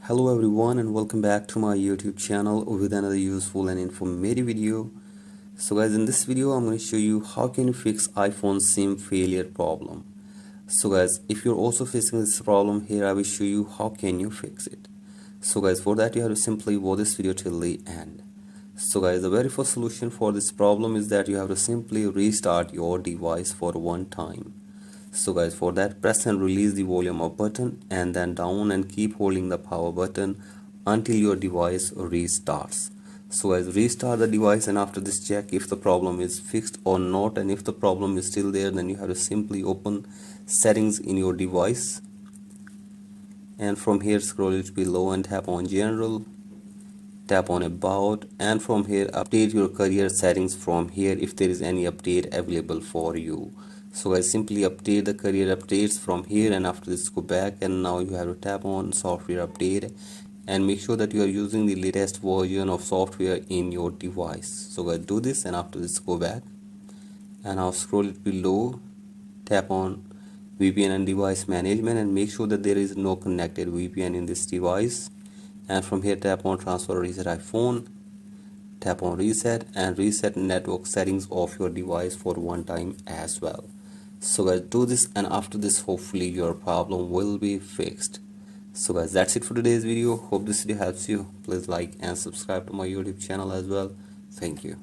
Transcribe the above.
Hello everyone and welcome back to my YouTube channel with another useful and informative video. So guys, in this video I'm going to show you how can you fix iPhone SIM failure problem. So guys, if you're also facing this problem here, I will show you how can you fix it. So guys, for that you have to simply watch this video till the end. So guys, the very first solution for this problem is that you have to simply restart your device for one time. So guys, for that press and release the volume up button and then down and keep holding the power button until your device restarts. So guys, restart the device and after this check if the problem is fixed or not, and if the problem is still there then you have to simply open settings in your device and from here scroll it below and tap on general, tap on about, and from here update your career settings from here if there is any update available for you. So guys, simply update the career updates from here and after this go back and now you have to tap on software update and make sure that you are using the latest version of software in your device. So guys, do this and after this go back and now scroll it below, tap on VPN and device management and make sure that there is no connected VPN in this device, and from here tap on transfer reset iPhone, tap on reset and reset network settings of your device for one time as well. So guys, do this and after this hopefully your problem will be fixed. So guys, that's it for today's video. Hope this video helps you. Please like and subscribe to my YouTube channel as well. Thank you.